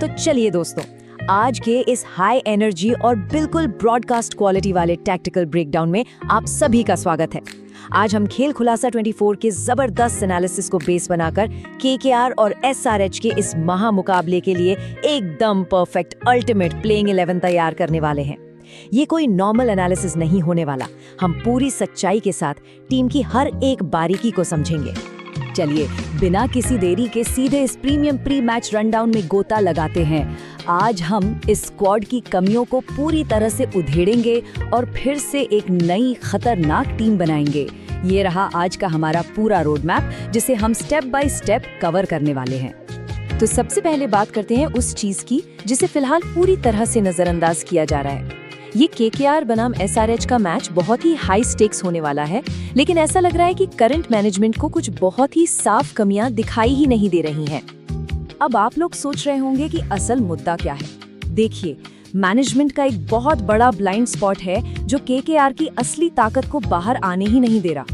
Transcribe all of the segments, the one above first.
तो चलिए दोस्तों, आज के इस हाई एनर्जी और बिल्कुल ब्रॉडकास्ट क्वालिटी वाले टैक्टिकल ब्रेकडाउन में आप सभी का स्वागत है। आज हम खेल खुलासा 24 के जबरदस्त एनालिसिस को बेस बनाकर केकेआर और एसआरएच के इस महामुकाबले के लिए एकदम परफेक्ट अल्टीमेट प्लेइंग 11 तैयार करने वाले हैं। ये कोई नॉर्मल एनालिसिस नहीं होने वाला। हम पूरी सच्चाई के साथ टीम की हर एक बारीकी को समझेंगे। चलिए बिना किसी देरी के सीधे इस प्रीमियम प्री मैच रनडाउन में गोता लगाते हैं। आज हम इस स्क्वाड की कमियों को पूरी तरह से उधेड़ेंगे और फिर से एक नई खतरनाक टीम बनाएंगे। ये रहा आज का हमारा पूरा रोड मैप, जिसे हम स्टेप बाय स्टेप कवर करने वाले हैं। तो सबसे पहले बात करते हैं उस चीज की जिसे फिलहाल पूरी तरह से नजरअंदाज किया जा रहा है। ये केकेआर बनाम एसआरएच का मैच बहुत ही हाई स्टेक्स होने वाला है, लेकिन ऐसा लग रहा है कि करंट मैनेजमेंट को कुछ बहुत ही साफ कमियां दिखाई ही नहीं दे रही हैं। अब आप लोग सोच रहे होंगे कि असल मुद्दा क्या है। देखिए, मैनेजमेंट का एक बहुत बड़ा ब्लाइंड स्पॉट है जो केकेआर की असली ताकत को बाहर आने ही नहीं दे रहा।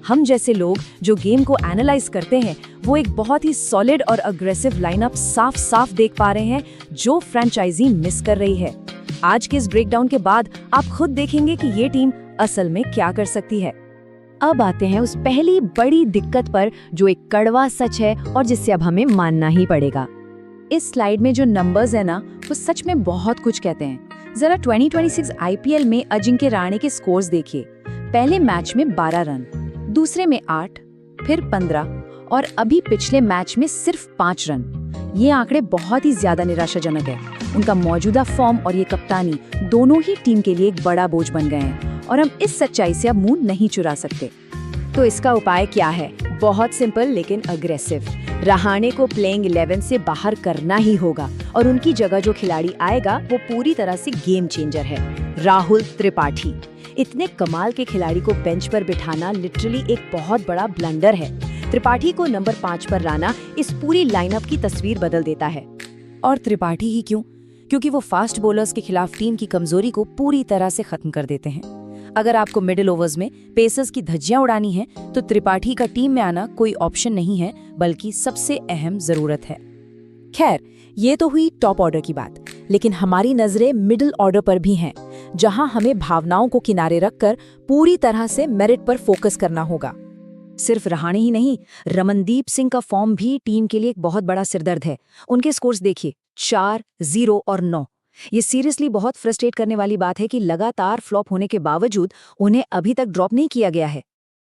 हम जैसे लोग जो गेम को एनालाइज करते हैं, वो एक बहुत ही सॉलिड और अग्रेसिव लाइनअप साफ साफ देख पा रहे हैं जो फ्रेंचाइजी मिस कर रही है। आज के इस ब्रेकडाउन के बाद आप खुद देखेंगे कि ये टीम असल में क्या कर सकती है। अब आते हैं उस पहली बड़ी दिक्कत पर जो एक कड़वा सच है और जिससे अब हमें मानना ही पड़ेगा। इस स्लाइड में जो नंबर्स है ना, वो सच में बहुत कुछ कहते हैं। जरा 2026 आईपीएल में अजिंक्य रहाणे के स्कोर्स देखिए। पहले मैच में 12 रन, दूसरे में 8, फिर 15 और अभी पिछले मैच में सिर्फ 5 रन। ये आंकड़े बहुत ही ज्यादा निराशाजनक है। उनका मौजूदा फॉर्म और ये कप्तानी दोनों ही टीम के लिए एक बड़ा बोझ बन गए हैं और हम इस सच्चाई से अब मुंह नहीं चुरा सकते। तो इसका उपाय क्या है? बहुत सिंपल लेकिन अग्रेसिव। रहाणे को प्लेइंग 11 से बाहर करना ही होगा और उनकी जगह जो खिलाड़ी आएगा वो पूरी तरह से गेम चेंजर है, राहुल त्रिपाठी। इतने कमाल के खिलाड़ी को बेंच पर बिठाना लिटरली एक बहुत बड़ा ब्लंडर है। त्रिपाठी को नंबर 5 पर लाना इस पूरी लाइनअप की तस्वीर बदल देता है। और त्रिपाठी ही क्यों? क्योंकि वो फास्ट बॉलर्स के खिलाफ टीम की कमजोरी को पूरी तरह से खत्म कर देते हैं। अगर आपको मिडिल ओवर्स में पेसर्स की धज्जियां उड़ानी है तो त्रिपाठी का टीम में आना कोई ऑप्शन नहीं है, बल्कि सबसे अहम जरूरत है। खैर, ये तो हुई टॉप ऑर्डर की बात, लेकिन हमारी नजरें मिडिल ऑर्डर पर भी हैं, जहां हमें भावनाओं को किनारे रखकर पूरी तरह से मेरिट पर फोकस करना होगा। सिर्फ रहाणे ही नहीं, रमनदीप सिंह का फॉर्म भी टीम के लिए एक बहुत बड़ा सिरदर्द है। उनके स्कोर्स देखिए, 4, 0 और 9। ये सीरियसली बहुत फ्रस्ट्रेट करने वाली बात है कि लगातार फ्लॉप होने के बावजूद उन्हें अभी तक ड्रॉप नहीं किया गया है।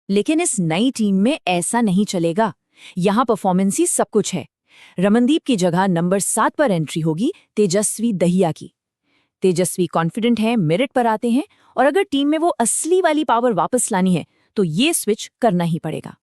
लेकिन इस नई टीम में ऐसा नहीं चलेगा। यहाँ परफॉर्मेंस ही सब कुछ है। रमनदीप की जगह नंबर 7 पर एंट्री होगी तेजस्वी दहिया की। तेजस्वी कॉन्फिडेंट हैं, मेरिट पर आते हैं, और अगर टीम में वो असली वाली पावर वापस लानी है तो ये स्विच करना ही पड़ेगा।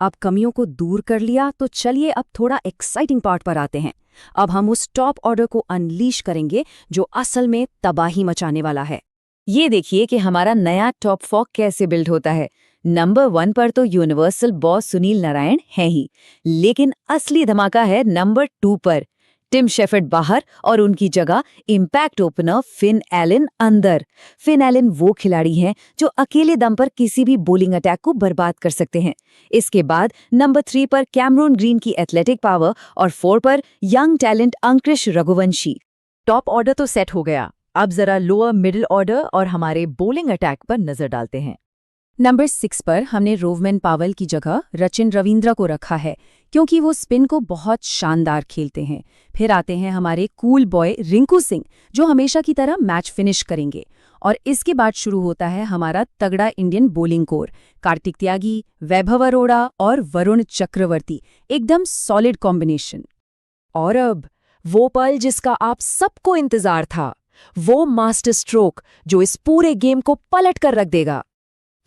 अब कमियों को दूर कर लिया तो चलिए अब थोड़ा एक्साइटिंग पार्ट पर आते हैं। अब हम उस टॉप ऑर्डर को अनलीश करेंगे जो असल में तबाही मचाने वाला है। ये देखिए कि हमारा नया टॉप 4 कैसे बिल्ड होता है। नंबर 1 पर तो यूनिवर्सल बॉस सुनील नारायण है ही, लेकिन असली धमाका है नंबर 2 पर। टिम शेफर्ड बाहर और उनकी जगह इम्पैक्ट ओपनर फिन एलन अंदर। फिन एलन वो खिलाड़ी हैं जो अकेले दम पर किसी भी बॉलिंग अटैक को बर्बाद कर सकते हैं। इसके बाद नंबर 3 पर कैमरून ग्रीन की एथलेटिक पावर और 4 पर यंग टैलेंट अंकृश रघुवंशी। टॉप ऑर्डर तो सेट हो गया। अब जरा लोअर मिडिल ऑर्डर और हमारे बॉलिंग अटैक पर नजर डालते हैं। नंबर 6 पर हमने रोवमैन पावेल की जगह रचिन रविंद्र को रखा है, क्योंकि वो स्पिन को बहुत शानदार खेलते हैं। फिर आते हैं हमारे कूल बॉय रिंकू सिंह, जो हमेशा की तरह मैच फिनिश करेंगे। और इसके बाद शुरू होता है हमारा तगड़ा Indian bowling core. Kartik Tyagi, वैभव अरोड़ा और वरुण चक्रवर्ती, एकदम सॉलिड कॉम्बिनेशन। और अब वो पल जिसका आप सबको इंतजार था, वो मास्टर स्ट्रोक जो इस पूरे गेम को पलट कर रख देगा।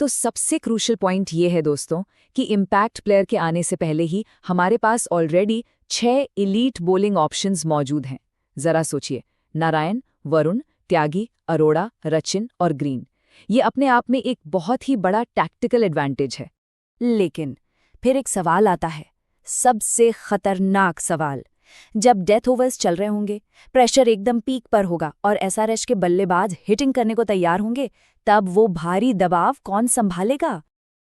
तो सबसे क्रूशियल पॉइंट ये है दोस्तों कि इम्पैक्ट प्लेयर के आने से पहले ही हमारे पास ऑलरेडी 6 एलीट बॉलिंग ऑप्शंस मौजूद हैं। जरा सोचिए, नारायण, वरुण, त्यागी, अरोड़ा, रचिन और ग्रीन। ये अपने आप में एक बहुत ही बड़ा टैक्टिकल एडवांटेज है। लेकिन फिर एक सवाल आता है, सबसे खतरनाक सवाल। जब डेथ ओवर्स चल रहे होंगे, प्रेशर एकदम पीक पर होगा और एसआरएच के बल्लेबाज हिटिंग करने को तैयार होंगे, तब वो भारी दबाव कौन संभालेगा?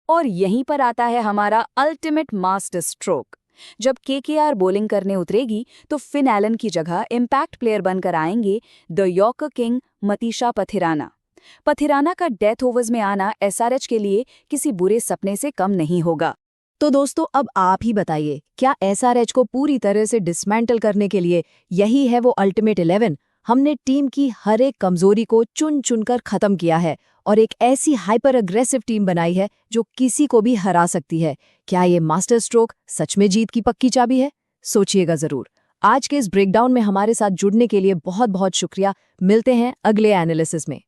और यहीं पर आता है हमारा अल्टीमेट मास्टर स्ट्रोक। जब केकेआर बॉलिंग करने उतरेगी तो फिन एलन की जगह इम्पैक्ट प्लेयर बनकर आएंगे the yorker king Matheesha Pathirana. Pathirana का डेथ ओवर्स में आना एसआरएच के लिए किसी बुरे सपने से कम नहीं होगा। तो दोस्तों अब आप ही बताइए, क्या एसआरएच को पूरी तरह से डिसमेंटल करने के लिए यही है वो अल्टीमेट 11? हमने टीम की हर एक कमजोरी को चुन चुनकर खत्म किया है और एक ऐसी हाइपर अग्रेसिव टीम बनाई है जो किसी को भी हरा सकती है। क्या ये मास्टर स्ट्रोक सच में जीत की पक्की चाबी है? सोचिएगा जरूर। आज के इस ब्रेकडाउन में हमारे साथ जुड़ने के लिए बहुत बहुत शुक्रिया। मिलते हैं अगले एनालिसिस में।